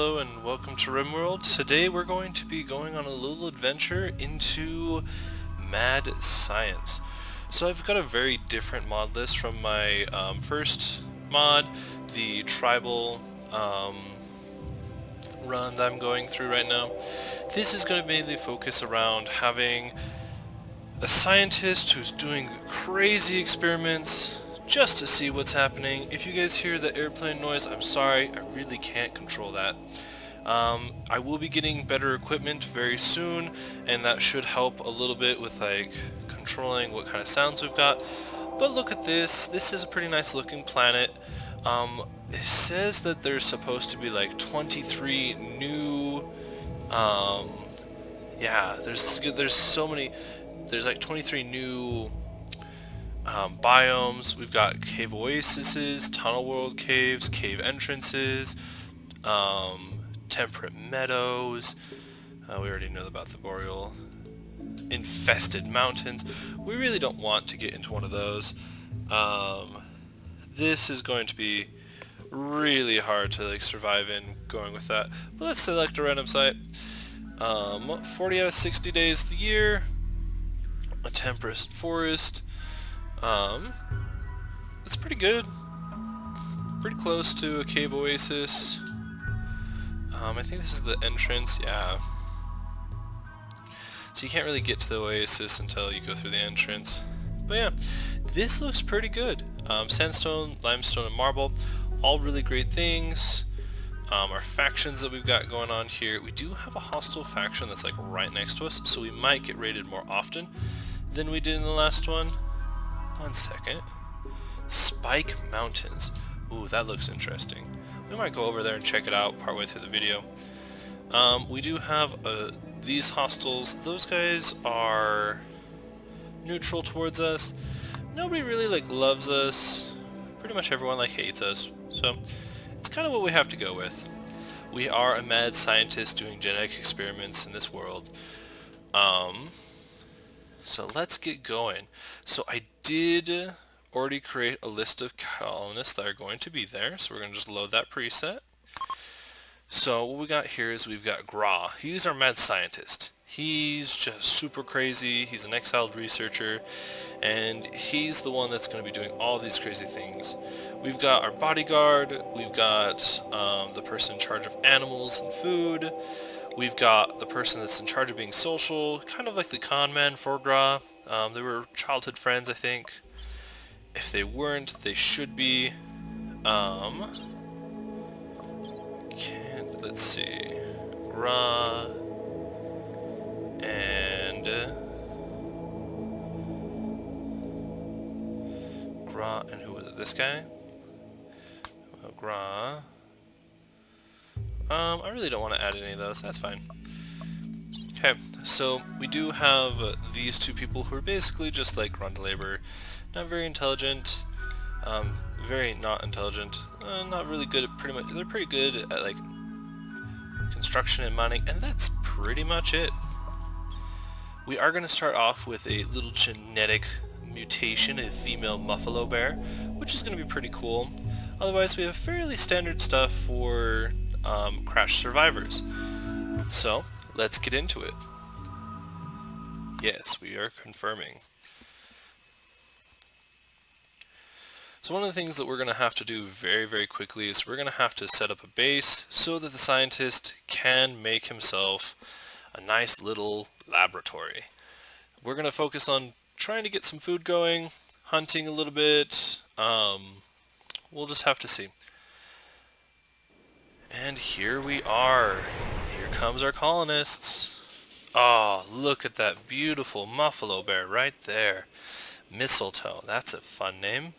Hello and welcome to Rimworld. Today we're going to be going on a little adventure into mad science. So I've got a very different mod list from my first mod, the tribal run that I'm going through right now. This is going to mainly focus around having a scientist who's doing crazy experiments just to see what's happening. If you guys hear the airplane noise, I'm sorry, I really can't control that. I will be getting better equipment very soon, and that should help a little bit with like controlling what kind of sounds we've got. But look at this. This is a pretty nice looking planet. It says that there's supposed to be like 23 new yeah, there's so many. There's like 23 new biomes. We've got cave oases, tunnel world caves, cave entrances, temperate meadows. We already know about the boreal infested mountains. We really don't want to get into one of those. This is going to be really hard to like survive in going with that. But let's select a random site. 40 out of 60 days of the year. A temperate forest. It's pretty good. Pretty close to a cave oasis. I think this is the entrance, yeah. So you can't really get to the oasis until you go through the entrance. But yeah, this looks pretty good. Sandstone, limestone, and marble, all really great things. Our factions that we've got going on here, we do have a hostile faction that's like right next to us, so we might get raided more often than we did in the last one. One second. Spike Mountains. Ooh, that looks interesting. We might go over there and check it out partway through the video. We do have these hostiles. Those guys are neutral towards us. Nobody really like loves us. Pretty much everyone like hates us. So it's kind of what we have to go with. We are a mad scientist doing genetic experiments in this world. So let's get going. So I did already create a list of colonists that are going to be there. So we're going to just load that preset. So what we got here is we've got Gra. He's our mad scientist. He's just super crazy. He's an exiled researcher, and he's the one that's going to be doing all these crazy things. We've got our bodyguard. We've got the person in charge of animals and food. We've got the person that's in charge of being social, kind of like the con man for Gra. They were childhood friends, I think. If they weren't, they should be. Let's see. Gra and who was it? This guy? Gra. I really don't want to add any of those. That's fine. Okay, so we do have these two people who are basically just like grunt labor. Not very intelligent. Very not intelligent. Not really good at pretty much. They're pretty good at like construction and mining, and that's pretty much it. We are going to start off with a little genetic mutation, a female buffalo bear, which is going to be pretty cool. Otherwise, we have fairly standard stuff for crash survivors. So, let's get into it. Yes, we are confirming. So one of the things that we're going to have to do very, very quickly is we're going to have to set up a base so that the scientist can make himself a nice little laboratory. We're going to focus on trying to get some food going, hunting a little bit. We'll just have to see. And here we are. Here comes our colonists. Oh, look at that beautiful buffalo bear right there. Mistletoe, that's a fun name.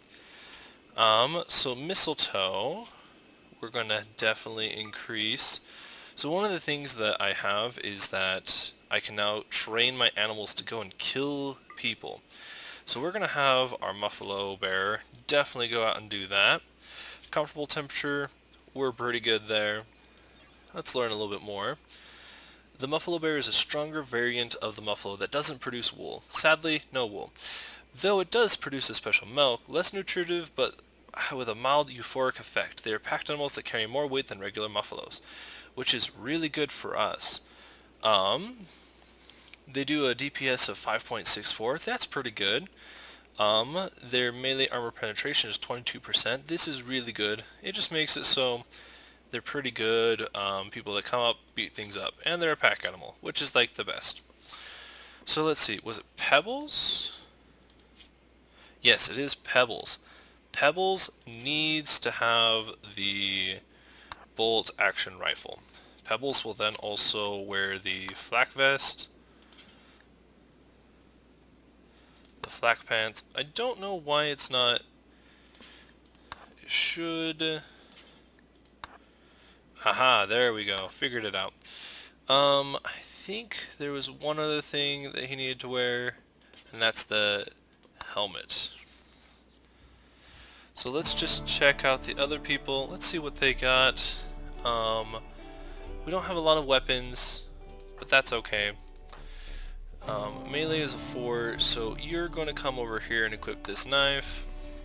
So mistletoe, we're going to definitely increase. So one of the things that I have is that I can now train my animals to go and kill people. So we're going to have our buffalo bear definitely go out and do that. Comfortable temperature, we're pretty good there. Let's learn a little bit more. The buffalo bear is a stronger variant of the buffalo that doesn't produce wool. Sadly, no wool. Though it does produce a special milk, less nutritive but with a mild euphoric effect. They are packed animals that carry more weight than regular buffaloes, which is really good for us. They do a DPS of 5.64. That's pretty good. Their melee armor penetration is 22%. This is really good. It just makes it so they're pretty good. People that come up beat things up, and they're a pack animal, which is like the best. So let's see. Was it Pebbles? Yes, it is Pebbles. Pebbles needs to have the bolt action rifle. Pebbles will then also wear the flak vest, the flak pants. I don't know why it's not. It should. Aha, there we go. Figured it out. I think there was one other thing that he needed to wear, and that's the helmet. So let's just check out the other people. Let's see what they got. We don't have a lot of weapons, but that's okay. Melee is a 4, so you're going to come over here and equip this knife.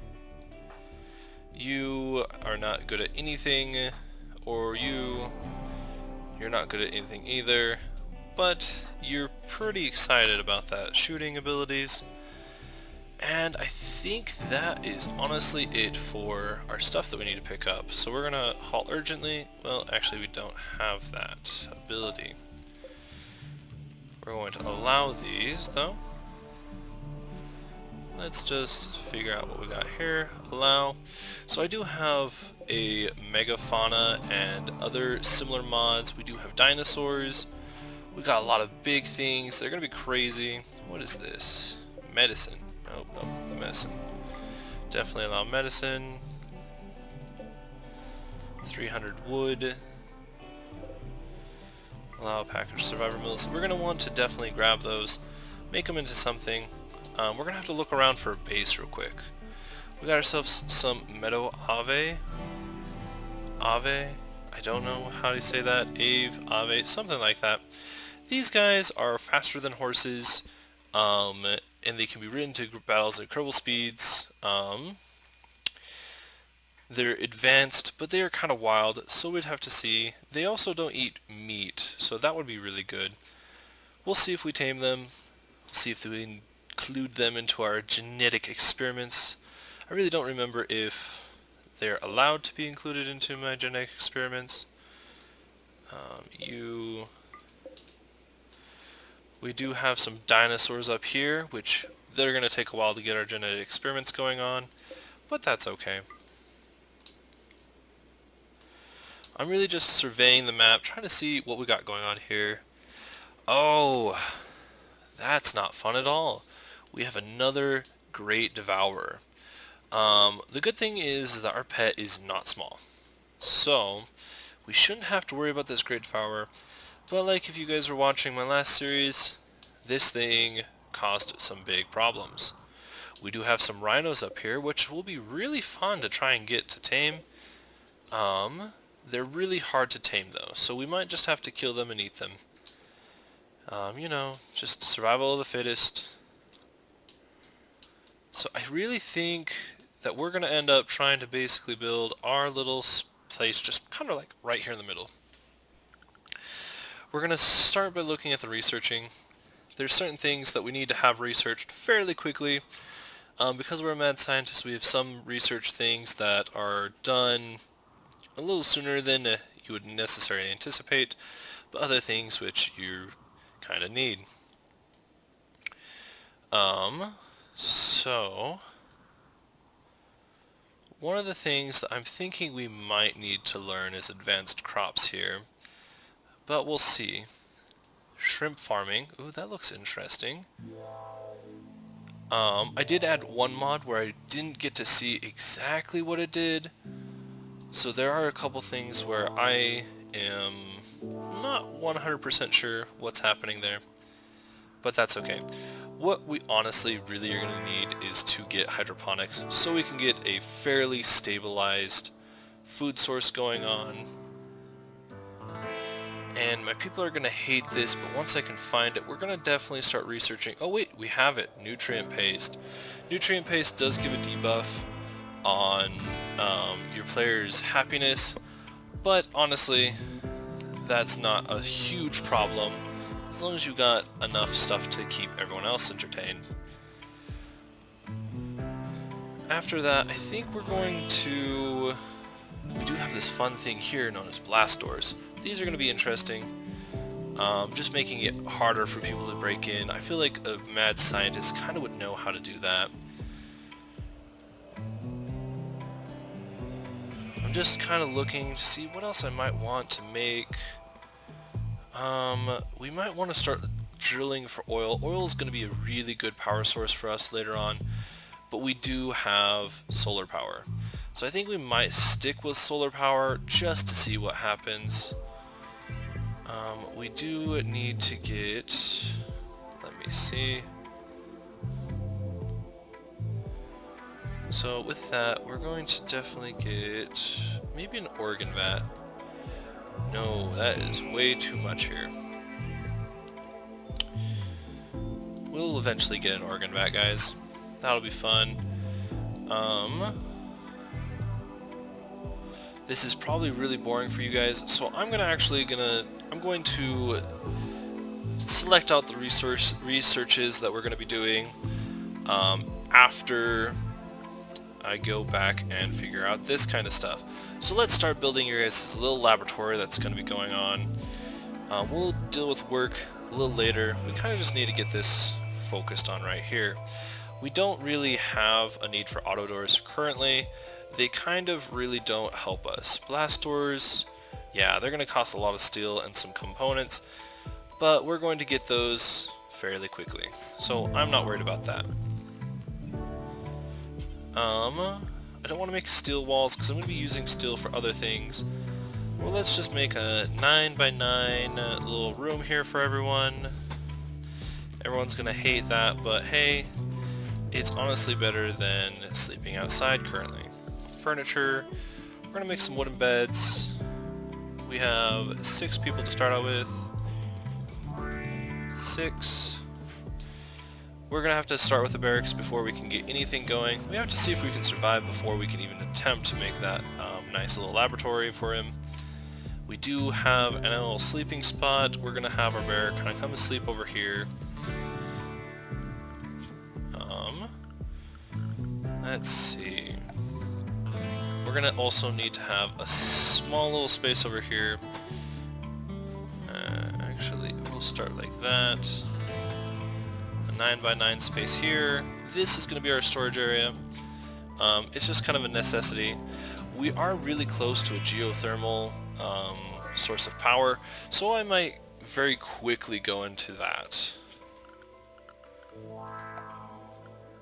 You are not good at anything, or you're not good at anything either, but you're pretty excited about that shooting abilities. And I think that is honestly it for our stuff that we need to pick up. So we're gonna halt urgently. Well, actually we don't have that ability. We're going to allow these though. Let's just figure out what we got here. Allow. So I do have a megafauna and other similar mods. We do have dinosaurs. We got a lot of big things. They're gonna be crazy. What is this? Medicine. Nope, nope, the medicine. Definitely allow medicine. 300 wood. Allow package survivor meals. We're gonna want to definitely grab those, make them into something. We're gonna have to look around for a base real quick. We got ourselves some meadow ave. Ave? I don't know how to say that. Ave, something like that. These guys are faster than horses, and they can be ridden to battles at incredible speeds. They're advanced, but they are kind of wild, so we'd have to see. They also don't eat meat, so that would be really good. We'll see if we tame them. We'll see if we include them into our genetic experiments. I really don't remember if they're allowed to be included into my genetic experiments. We do have some dinosaurs up here, which they're going to take a while to get our genetic experiments going on, but that's okay. I'm really just surveying the map, trying to see what we got going on here. Oh, that's not fun at all. We have another great devourer. The good thing is that our pet is not small, so we shouldn't have to worry about this great devourer. But like if you guys were watching my last series, this thing caused some big problems. We do have some rhinos up here, which will be really fun to try and get to tame. They're really hard to tame though, so we might just have to kill them and eat them. You know, just survival of the fittest. So I really think that we're going to end up trying to basically build our little place just kind of like right here in the middle. We're going to start by looking at the researching. There's certain things that we need to have researched fairly quickly. Because we're a mad scientist, we have some research things that are done a little sooner than you would necessarily anticipate, but other things which you kind of need. So one of the things that I'm thinking we might need to learn is advanced crops here, but we'll see. Shrimp farming. Ooh, that looks interesting. I did add one mod where I didn't get to see exactly what it did, so there are a couple things where I am not 100% sure what's happening there, but that's okay. What we honestly really are going to need is to get hydroponics so we can get a fairly stabilized food source going on. And my people are going to hate this, but once I can find it, we're going to definitely start researching. Oh wait, we have it. Nutrient paste. Nutrient paste does give a debuff on your players' happiness, but honestly, that's not a huge problem as long as you've got enough stuff to keep everyone else entertained. After that, I think we're going to... We do have this fun thing here known as blast doors. These are going to be interesting. Just making it harder for people to break in. I feel like a mad scientist kind of would know how to do that. I'm just kind of looking to see what else I might want to make. We might want to start drilling for oil. Oil is going to be a really good power source for us later on, but we do have solar power. So I think we might stick with solar power just to see what happens. We do need to get... Let me see. So with that, we're going to definitely get maybe an organ vat. No, that is way too much here. We'll eventually get an organ vat, guys. That'll be fun. This is probably really boring for you guys, so I'm going to select out the researches that we're going to be doing after I go back and figure out this kind of stuff. So let's start building your guys' little laboratory that's going to be going on. We'll deal with work a little later. We kind of just need to get this focused on right here. We don't really have a need for auto doors currently. They kind of really don't help us. Blast doors, yeah, they're going to cost a lot of steel and some components, but we're going to get those fairly quickly. So I'm not worried about that. I don't want to make steel walls because I'm going to be using steel for other things. Well, let's just make a 9x9 little room here for everyone. Everyone's going to hate that, but hey, it's honestly better than sleeping outside currently. Furniture, we're going to make some wooden beds. We have 6 people to start out with. 6. We're going to have to start with the barracks before we can get anything going. We have to see if we can survive before we can even attempt to make that nice little laboratory for him. We do have an little sleeping spot. We're going to have our bear kind of come and sleep over here. Let's see. We're going to also need to have a small little space over here. Actually, we'll start like that. A 9x9 space here. This is going to be our storage area. It's just kind of a necessity. We are really close to a geothermal source of power, so I might very quickly go into that.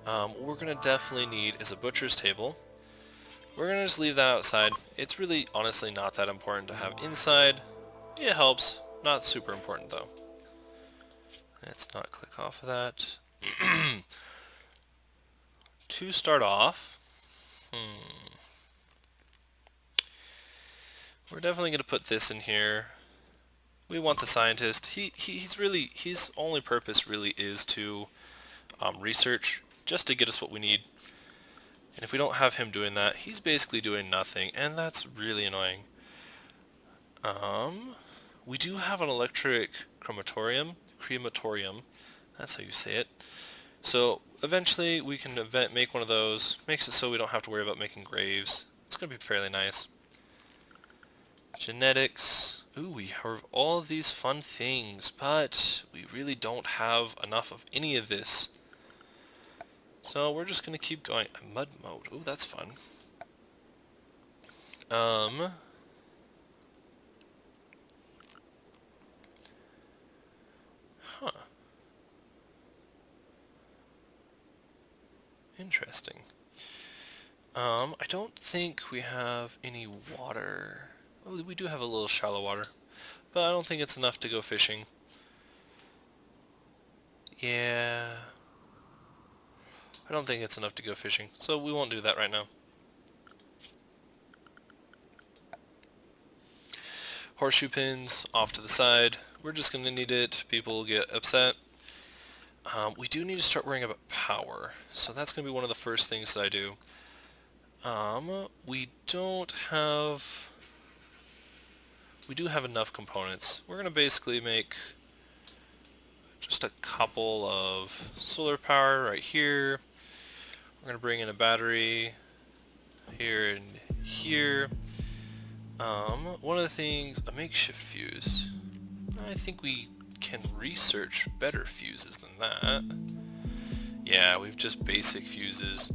What we're going to definitely need is a butcher's table. We're going to just leave that outside. It's really honestly not that important to have inside. It helps. Not super important though. Let's not click off of that. To start off, we're definitely going to put this in here. We want the scientist. His only purpose really is to research, just to get us what we need. And if we don't have him doing that, he's basically doing nothing, and that's really annoying. We do have an electric crematorium, that's how you say it. So eventually we can make one of those. Makes it so we don't have to worry about making graves. It's going to be fairly nice. Genetics. Ooh, we have all of these fun things, but we really don't have enough of any of this. So we're just going to keep going. Mud mode. Ooh, that's fun. Huh. Interesting. I don't think we have any water. Oh, we do have a little shallow water, but I don't think it's enough to go fishing. Yeah. I don't think it's enough to go fishing, so we won't do that right now. Horseshoe pins off to the side. We're just going to need it. People will get upset. We do need to start worrying about power, so that's going to be one of the first things that I do. We don't have... We do have enough components. We're going to basically make just a couple of solar power right here. We're going to bring in a battery here and here. One of the things, a makeshift fuse. I think we can research better fuses than that. Yeah, we've just basic fuses.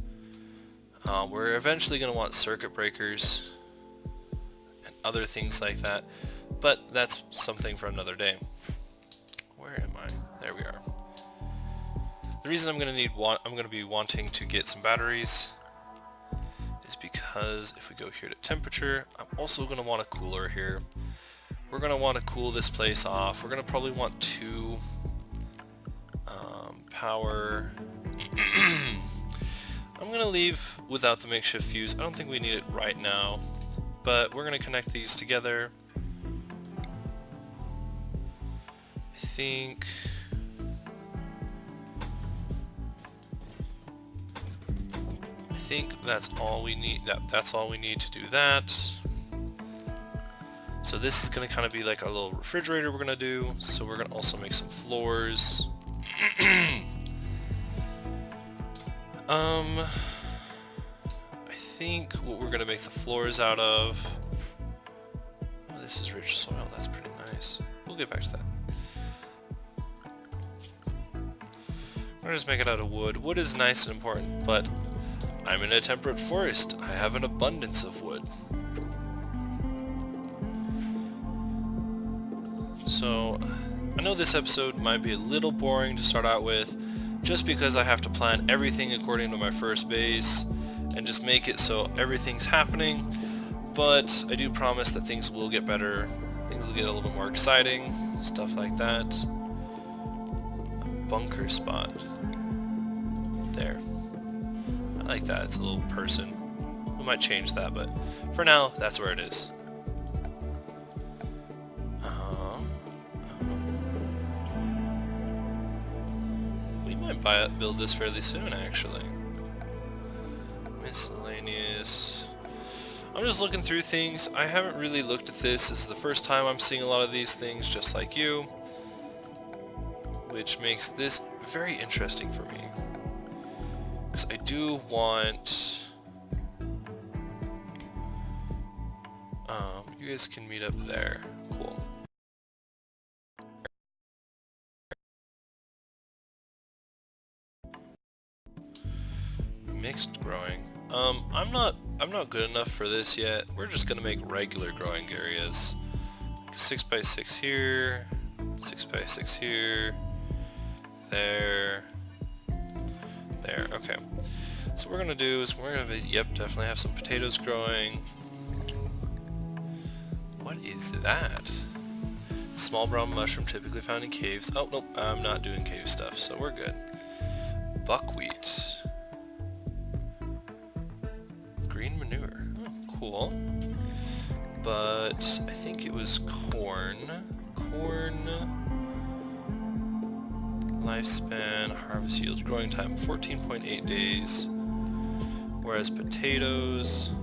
We're eventually going to want circuit breakers and other things like that, but that's something for another day. Where am I? There we are. The reason I'm going to be wanting to get some batteries is because if we go here to temperature, I'm also going to want a cooler here. We're going to want to cool this place off. We're going to probably want 2 power. I'm going to leave without the makeshift fuse. I don't think we need it right now, but we're going to connect these together. I think that's all we need. That's all we need to do that. So this is going to kind of be like a little refrigerator we're going to do. So we're going to also make some floors. I think what we're going to make the floors out of... Oh, this is rich soil. That's pretty nice. We'll get back to that. We're going to just make it out of wood. Wood is nice and important, but I'm in a temperate forest. I have an abundance of wood. So, I know this episode might be a little boring to start out with, just because I have to plan everything according to my first base, and just make it so everything's happening, but I do promise that things will get better, things will get a little bit more exciting, stuff like that. A bunker spot. There. I like that, it's a little person. We might change that, but for now, that's where it is. We might build this fairly soon, actually. Miscellaneous. I'm just looking through things. I haven't really looked at this. This is the first time I'm seeing a lot of these things, just like you, which makes this very interesting for me. Because I do want... you guys can meet up there. Cool. Mixed growing. I'm not good enough for this yet. We're just gonna make regular growing areas. 6x6 here, 6x6 here, there, there. Okay. So what we're gonna do is we're gonna, definitely have some potatoes growing. What is that? Small brown mushroom typically found in caves. Oh, nope, I'm not doing cave stuff, so we're good. Buckwheat. Green manure. Oh, cool. But I think it was corn. Corn. Lifespan, harvest yields, growing time 14.8 days. Whereas potatoes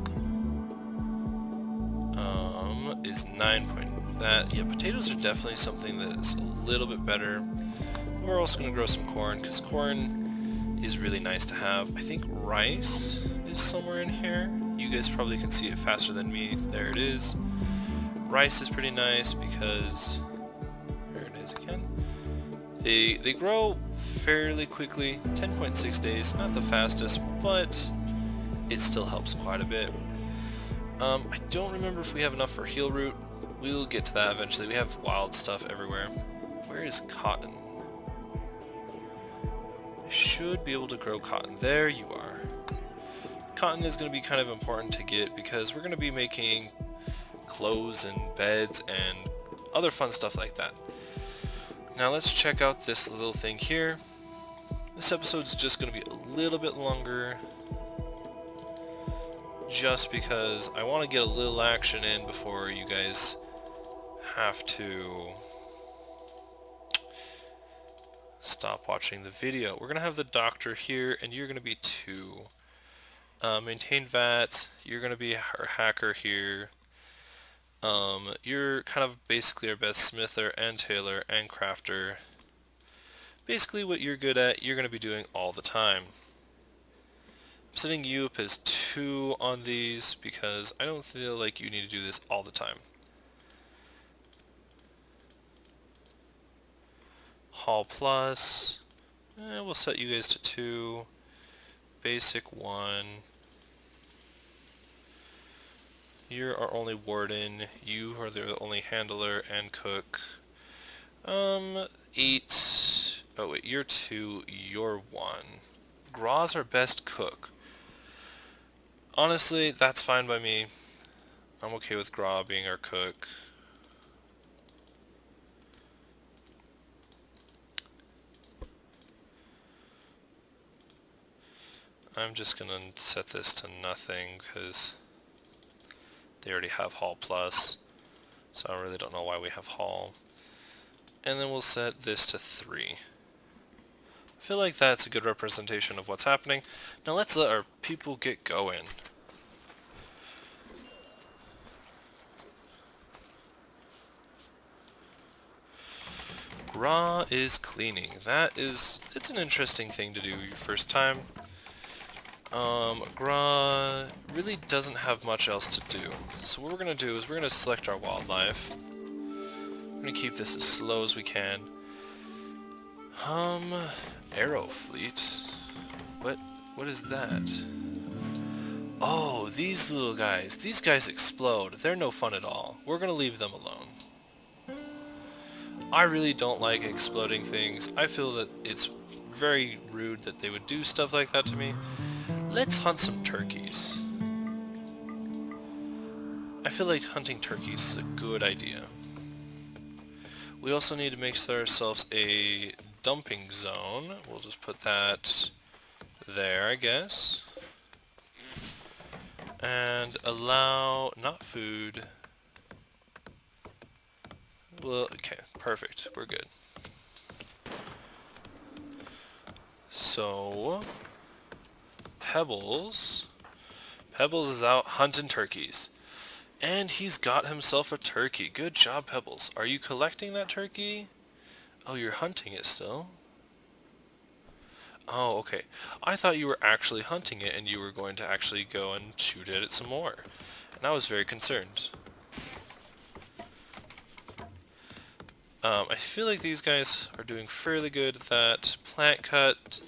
is 9. Yeah, potatoes are definitely something that is a little bit better. We're also going to grow some corn, because corn is really nice to have. I think rice is somewhere in here. You guys probably can see it faster than me. There it is. Rice is pretty nice because... There it is again. They grow fairly quickly. 10.6 days, not the fastest, but it still helps quite a bit. I don't remember if we have enough for heel root. We'll get to that eventually. We have wild stuff everywhere. Where is cotton? I should be able to grow cotton. There you are. Cotton is going to be kind of important to get because we're going to be making clothes and beds and other fun stuff like that. Now let's check out this little thing here. This episode's just going to be a little bit longer just because I want to get a little action in before you guys have to stop watching the video. We're going to have the doctor here, and you're going to be 2. Maintain VAT. You're going to be our hacker here. You're kind of basically our best smither and tailor and crafter. Basically what you're good at, you're going to be doing all the time. I'm setting you up as 2 on these because I don't feel like you need to do this all the time. Hall plus. We'll set you guys to 2. Basic 1. You're our only warden. You are the only handler and cook. 8. Oh wait, you're 2. You're 1. Graw's our best cook. Honestly, that's fine by me. I'm okay with Graw being our cook. I'm just gonna set this to nothing because they already have Hall plus, so I really don't know why we have Hall. And then we'll set this to 3. I feel like that's a good representation of what's happening. Now let's let our people get going. Graw is cleaning. It's an interesting thing to do your first time. Graw really doesn't have much else to do. So what we're going to do is we're going to select our wildlife. We're going to keep this as slow as we can. Arrow fleet. What is that? Oh, these little guys. These guys explode. They're no fun at all. We're going to leave them alone. I really don't like exploding things. I feel that it's very rude that they would do stuff like that to me. Let's hunt some turkeys. I feel like hunting turkeys is a good idea. We also need to make ourselves a dumping zone. We'll just put that there, I guess. And allow, not food. Well, okay, perfect. We're good. So, Pebbles is out hunting turkeys. And he's got himself a turkey. Good job, Pebbles. Are you collecting that turkey? Oh, you're hunting it still? Oh, okay. I thought you were actually hunting it and you were going to actually go and shoot at it some more. And I was very concerned. I feel like these guys are doing fairly good at that. Plant cut.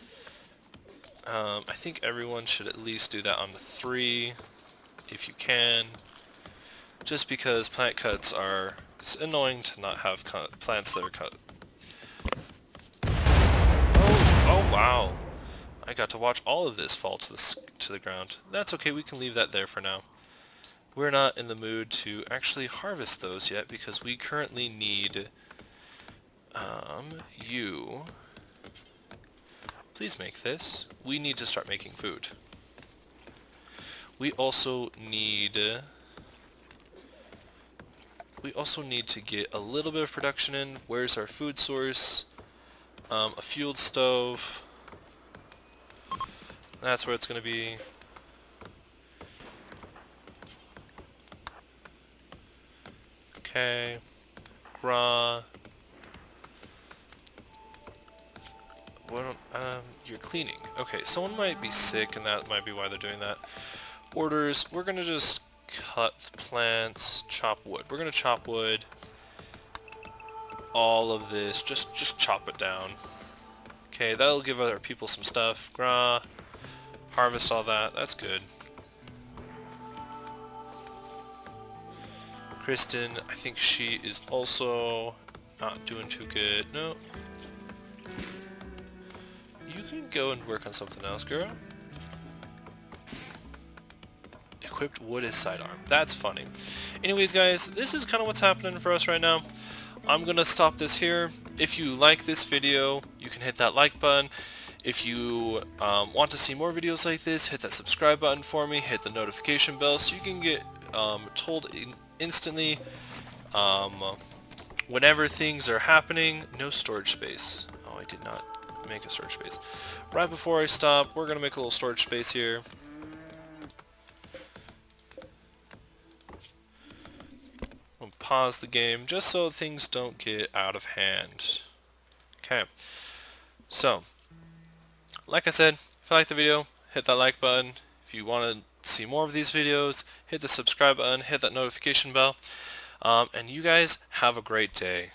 I think everyone should at least do that on the 3, if you can. Just because plant cuts are... It's annoying to not have plants that are cut. Oh wow! I got to watch all of this fall to the ground. That's okay, we can leave that there for now. We're not in the mood to actually harvest those yet because we currently need... you... Please make this. We need to start making food. We also need to get a little bit of production in. Where's our food source? A fueled stove. That's where it's going to be. Okay. Graw. You're cleaning. Okay, someone might be sick and that might be why they're doing that. Orders, we're gonna just cut plants, chop wood. We're gonna chop wood. All of this, just chop it down. Okay, that'll give our people some stuff. Grah, harvest all that, that's good. Kristen, I think she is also not doing too good. No. You can go and work on something else, girl. Equipped wood as sidearm. That's funny. Anyways, guys, this is kind of what's happening for us right now. I'm going to stop this here. If you like this video, you can hit that like button. If you want to see more videos like this, hit that subscribe button for me. Hit the notification bell so you can get told instantly whenever things are happening. No storage space. Oh, I did not make a storage space. Right before I stop, we're going to make a little storage space here. pause the game just so things don't get out of hand. Okay, so like I said, if you liked the video, hit that like button. If you want to see more of these videos, hit the subscribe button, hit that notification bell, and you guys have a great day.